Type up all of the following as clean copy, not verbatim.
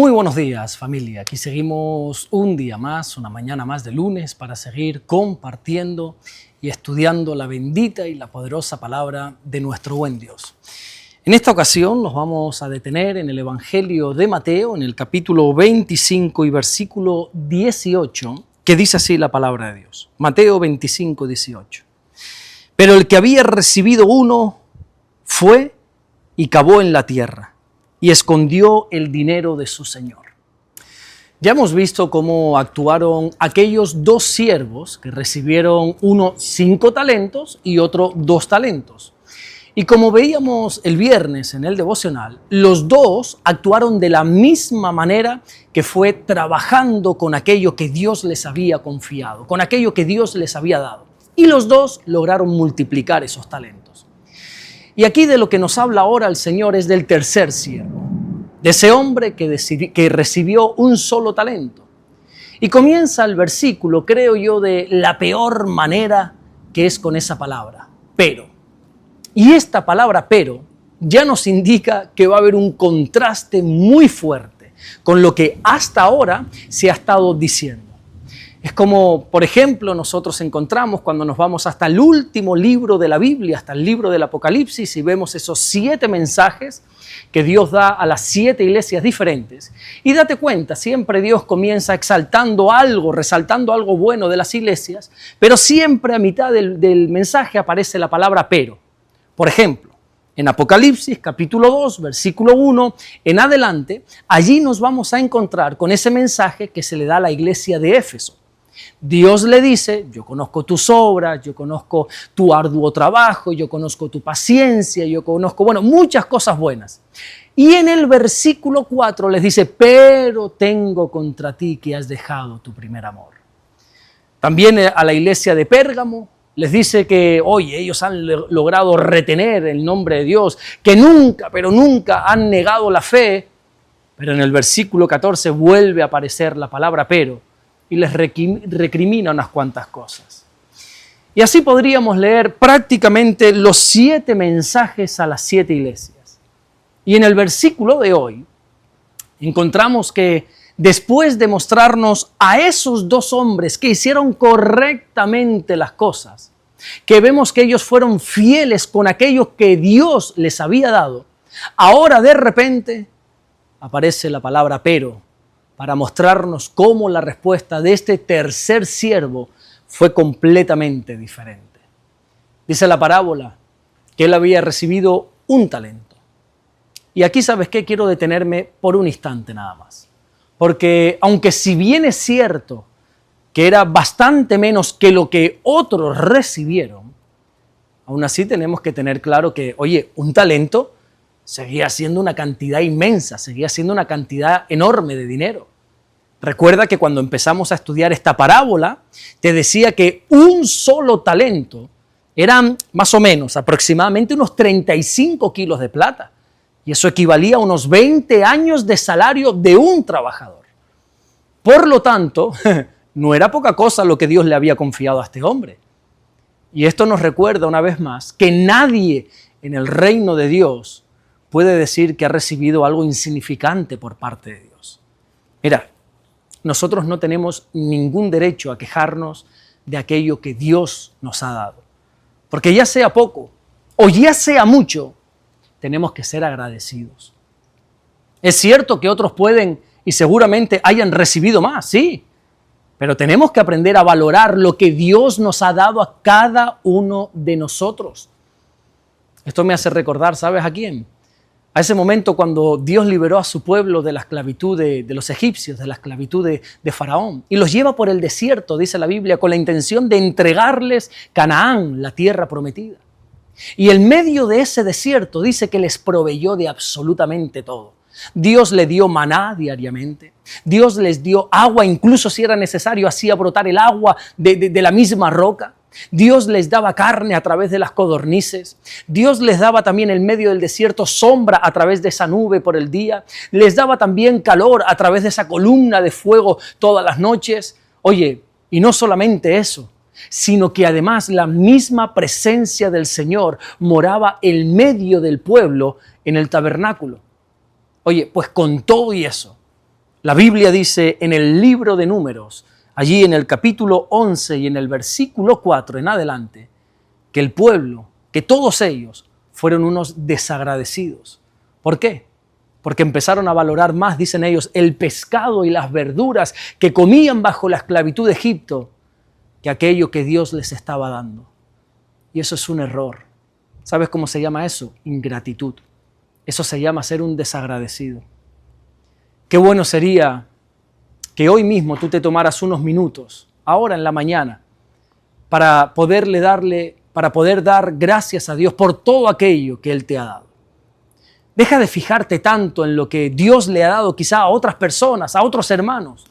Muy buenos días, familia. Aquí seguimos un día más, una mañana más de lunes para seguir compartiendo y estudiando la bendita y la poderosa palabra de nuestro buen Dios. En esta ocasión nos vamos a detener en el Evangelio de Mateo, en el capítulo 25 y versículo 18, que dice así la palabra de Dios. Mateo 25, 18. Pero el que había recibido uno fue y cavó en la tierra y escondió el dinero de su señor. Ya hemos visto cómo actuaron aquellos dos siervos que recibieron uno 5 talentos y otro 2 talentos. Y como veíamos el viernes en el devocional, los dos actuaron de la misma manera que fue trabajando con aquello que Dios les había confiado, con aquello que Dios les había dado. Y los dos lograron multiplicar esos talentos. Y aquí de lo que nos habla ahora el Señor es del tercer siervo, de ese hombre que recibió un solo talento. Y comienza el versículo, creo yo, de la peor manera, que es con esa palabra, pero. Y esta palabra pero ya nos indica que va a haber un contraste muy fuerte con lo que hasta ahora se ha estado diciendo. Es como, por ejemplo, nosotros encontramos cuando nos vamos hasta el último libro de la Biblia, hasta el libro del Apocalipsis, y vemos esos 7 mensajes que Dios da a las 7 iglesias diferentes. Y date cuenta, siempre Dios comienza exaltando algo, resaltando algo bueno de las iglesias, pero siempre a mitad del mensaje aparece la palabra pero. Por ejemplo, en Apocalipsis capítulo 2, versículo 1 en adelante, allí nos vamos a encontrar con ese mensaje que se le da a la iglesia de Éfeso. Dios le dice, yo conozco tus obras, yo conozco tu arduo trabajo, yo conozco tu paciencia, yo conozco, muchas cosas buenas. Y en el versículo 4 les dice, pero tengo contra ti que has dejado tu primer amor. También a la iglesia de Pérgamo les dice que, oye, ellos han logrado retener el nombre de Dios, que nunca, pero nunca han negado la fe, pero en el versículo 14 vuelve a aparecer la palabra pero, y les recrimina unas cuantas cosas. Y así podríamos leer prácticamente los 7 mensajes a las 7 iglesias. Y en el versículo de hoy encontramos que después de mostrarnos a esos 2 hombres que hicieron correctamente las cosas, que vemos que ellos fueron fieles con aquello que Dios les había dado, ahora de repente aparece la palabra pero, para mostrarnos cómo la respuesta de este tercer siervo fue completamente diferente. Dice la parábola que él había recibido un talento. Y aquí, ¿sabes qué? Quiero detenerme por un instante nada más. Porque aunque si bien es cierto que era bastante menos que lo que otros recibieron, aún así tenemos que tener claro que, oye, un talento seguía siendo una cantidad inmensa, seguía siendo una cantidad enorme de dinero. Recuerda que cuando empezamos a estudiar esta parábola, te decía que un solo talento eran más o menos aproximadamente unos 35 kilos de plata. Y eso equivalía a unos 20 años de salario de un trabajador. Por lo tanto, no era poca cosa lo que Dios le había confiado a este hombre. Y esto nos recuerda una vez más que nadie en el reino de Dios puede decir que ha recibido algo insignificante por parte de Dios. Mira, nosotros no tenemos ningún derecho a quejarnos de aquello que Dios nos ha dado. Porque ya sea poco o ya sea mucho, tenemos que ser agradecidos. Es cierto que otros pueden y seguramente hayan recibido más, sí, pero tenemos que aprender a valorar lo que Dios nos ha dado a cada uno de nosotros. Esto me hace recordar, ¿sabes a quién? A ese momento cuando Dios liberó a su pueblo de la esclavitud de los egipcios, de la esclavitud de Faraón, y los lleva por el desierto, dice la Biblia, con la intención de entregarles Canaán, la tierra prometida. Y en medio de ese desierto dice que les proveyó de absolutamente todo. Dios les dio maná diariamente, Dios les dio agua, incluso si era necesario, hacía brotar el agua de la misma roca. Dios les daba carne a través de las codornices. Dios les daba también en medio del desierto sombra a través de esa nube por el día. Les daba también calor a través de esa columna de fuego todas las noches. Oye, y no solamente eso, sino que además la misma presencia del Señor moraba en medio del pueblo en el tabernáculo. Oye, pues con todo y eso, La Biblia dice en el libro de Números, allí en el capítulo 11 y en el versículo 4 en adelante, que el pueblo, que todos ellos fueron unos desagradecidos. ¿Por qué? Porque empezaron a valorar más, dicen ellos, el pescado y las verduras que comían bajo la esclavitud de Egipto que aquello que Dios les estaba dando. Y eso es un error. ¿Sabes cómo se llama eso? Ingratitud. Eso se llama ser un desagradecido. Qué bueno sería que hoy mismo tú te tomaras unos minutos, ahora en la mañana, para poder dar gracias a Dios por todo aquello que Él te ha dado. Deja de fijarte tanto en lo que Dios le ha dado quizá a otras personas, a otros hermanos,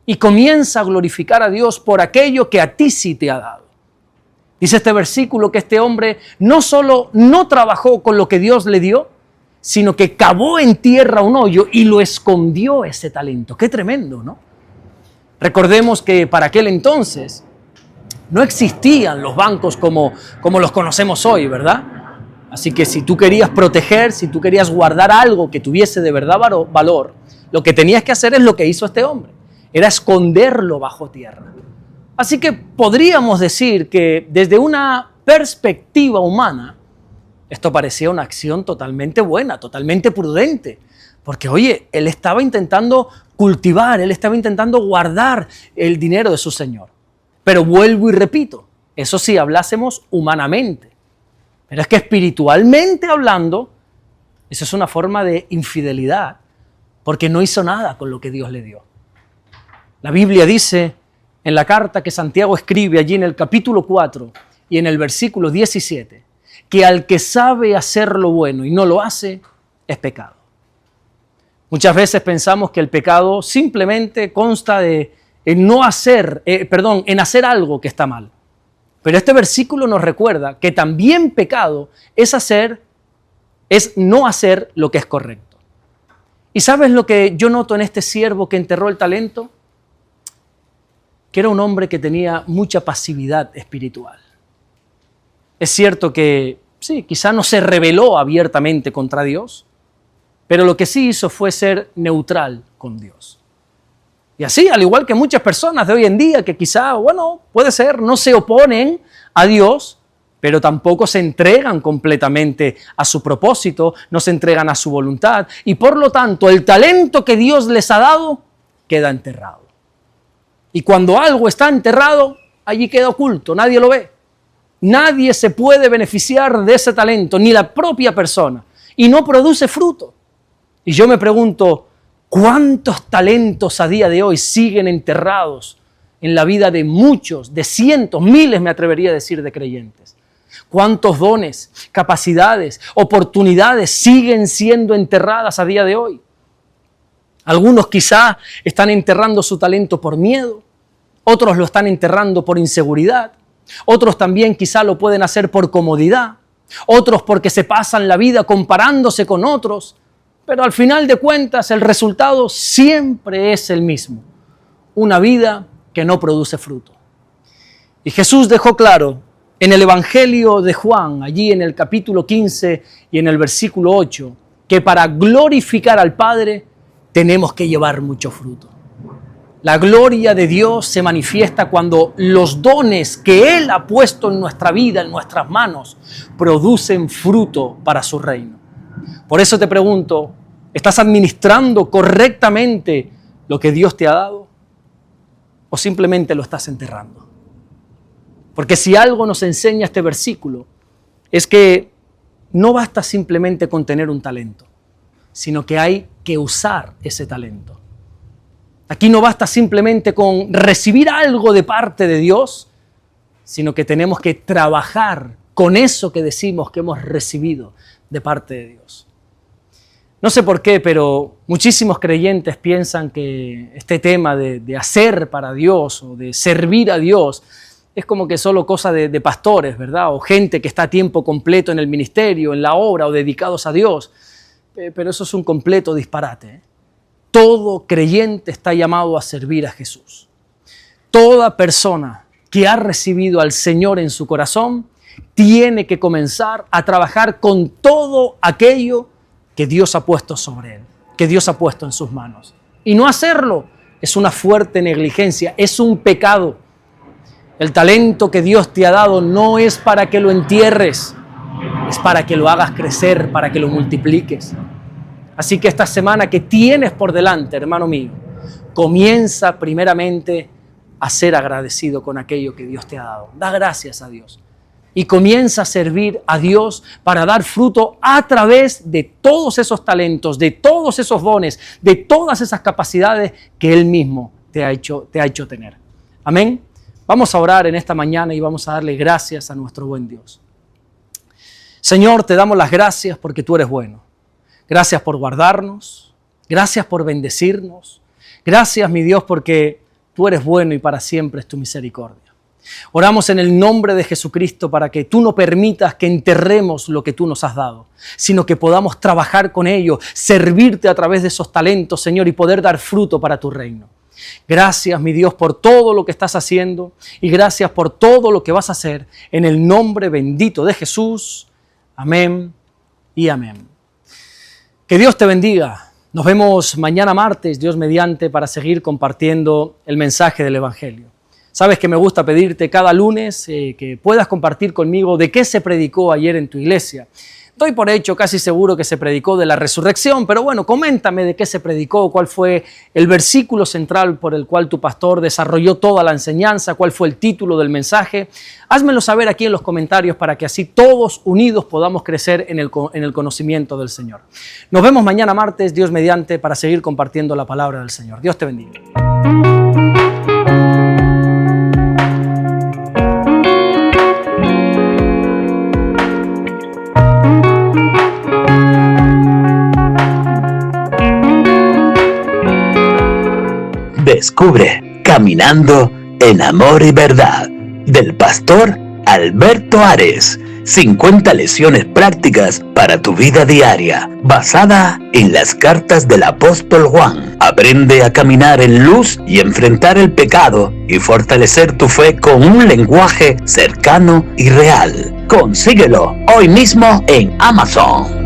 y comienza a glorificar a Dios por aquello que a ti sí te ha dado. Dice este versículo que este hombre no solo no trabajó con lo que Dios le dio, sino que cavó en tierra un hoyo y lo escondió ese talento. ¡Qué tremendo!, ¿no? Recordemos que para aquel entonces no existían los bancos como los conocemos hoy, ¿verdad? Así que si tú querías proteger, si tú querías guardar algo que tuviese de verdad valor, lo que tenías que hacer es lo que hizo este hombre, era esconderlo bajo tierra. Así que podríamos decir que desde una perspectiva humana, esto parecía una acción totalmente buena, totalmente prudente, porque oye, él estaba intentando cultivar, él estaba intentando guardar el dinero de su señor. Pero vuelvo y repito, eso sí, hablásemos humanamente. Pero es que espiritualmente hablando, eso es una forma de infidelidad, porque no hizo nada con lo que Dios le dio. La Biblia dice en la carta que Santiago escribe allí en el capítulo 4 y en el versículo 17, que al que sabe hacer lo bueno y no lo hace, es pecado. Muchas veces pensamos que el pecado simplemente consta en hacer algo que está mal. Pero este versículo nos recuerda que también pecado es no hacer lo que es correcto. ¿Y sabes lo que yo noto en este siervo que enterró el talento? Que era un hombre que tenía mucha pasividad espiritual. Es cierto que sí, quizá no se rebeló abiertamente contra Dios, pero lo que sí hizo fue ser neutral con Dios. Y así, al igual que muchas personas de hoy en día que quizá, puede ser, no se oponen a Dios, pero tampoco se entregan completamente a su propósito, no se entregan a su voluntad, y por lo tanto el talento que Dios les ha dado queda enterrado. Y cuando algo está enterrado, allí queda oculto, nadie lo ve. Nadie se puede beneficiar de ese talento, ni la propia persona, y no produce fruto. Y yo me pregunto, ¿cuántos talentos a día de hoy siguen enterrados en la vida de muchos, de cientos, miles, me atrevería a decir, de creyentes? ¿Cuántos dones, capacidades, oportunidades siguen siendo enterradas a día de hoy? Algunos quizá están enterrando su talento por miedo, otros lo están enterrando por inseguridad, otros también quizá lo pueden hacer por comodidad, otros porque se pasan la vida comparándose con otros, pero al final de cuentas el resultado siempre es el mismo, una vida que no produce fruto. Y Jesús dejó claro en el Evangelio de Juan, allí en el capítulo 15 y en el versículo 8, que para glorificar al Padre tenemos que llevar mucho fruto. La gloria de Dios se manifiesta cuando los dones que Él ha puesto en nuestra vida, en nuestras manos, producen fruto para su reino. Por eso te pregunto, ¿estás administrando correctamente lo que Dios te ha dado? ¿O simplemente lo estás enterrando? Porque si algo nos enseña este versículo, es que no basta simplemente con tener un talento, sino que hay que usar ese talento. Aquí no basta simplemente con recibir algo de parte de Dios, sino que tenemos que trabajar con eso que decimos que hemos recibido de parte de Dios. No sé por qué, pero muchísimos creyentes piensan que este tema de hacer para Dios o de servir a Dios es como que solo cosa de pastores, ¿verdad? O gente que está a tiempo completo en el ministerio, en la obra o dedicados a Dios. Pero eso es un completo disparate, ¿eh? Todo creyente está llamado a servir a Jesús. Toda persona que ha recibido al Señor en su corazón tiene que comenzar a trabajar con todo aquello que Dios ha puesto sobre él, que Dios ha puesto en sus manos. Y no hacerlo es una fuerte negligencia, es un pecado. El talento que Dios te ha dado no es para que lo entierres, es para que lo hagas crecer, para que lo multipliques. Así que esta semana que tienes por delante, hermano mío, comienza primeramente a ser agradecido con aquello que Dios te ha dado. Da gracias a Dios y comienza a servir a Dios para dar fruto a través de todos esos talentos, de todos esos dones, de todas esas capacidades que Él mismo te ha hecho tener. Amén. Vamos a orar en esta mañana y vamos a darle gracias a nuestro buen Dios. Señor, te damos las gracias porque tú eres bueno. Gracias por guardarnos, gracias por bendecirnos. Gracias, mi Dios, porque tú eres bueno y para siempre es tu misericordia. Oramos en el nombre de Jesucristo para que tú no permitas que enterremos lo que tú nos has dado, sino que podamos trabajar con ello, servirte a través de esos talentos, Señor, y poder dar fruto para tu reino. Gracias, mi Dios, por todo lo que estás haciendo y gracias por todo lo que vas a hacer en el nombre bendito de Jesús. Amén y amén. Que Dios te bendiga. Nos vemos mañana martes, Dios mediante, para seguir compartiendo el mensaje del Evangelio. Sabes que me gusta pedirte cada lunes que puedas compartir conmigo de qué se predicó ayer en tu iglesia. Doy por hecho, casi seguro que se predicó de la resurrección, pero bueno, coméntame de qué se predicó, cuál fue el versículo central por el cual tu pastor desarrolló toda la enseñanza, cuál fue el título del mensaje. Házmelo saber aquí en los comentarios para que así todos unidos podamos crecer en el conocimiento del Señor. Nos vemos mañana martes, Dios mediante, para seguir compartiendo la palabra del Señor. Dios te bendiga. Descubre Caminando en Amor y Verdad del pastor Alberto Ares. 50 lecciones prácticas para tu vida diaria, basada en las cartas del apóstol Juan. Aprende a caminar en luz y enfrentar el pecado y fortalecer tu fe con un lenguaje cercano y real. Consíguelo hoy mismo en Amazon.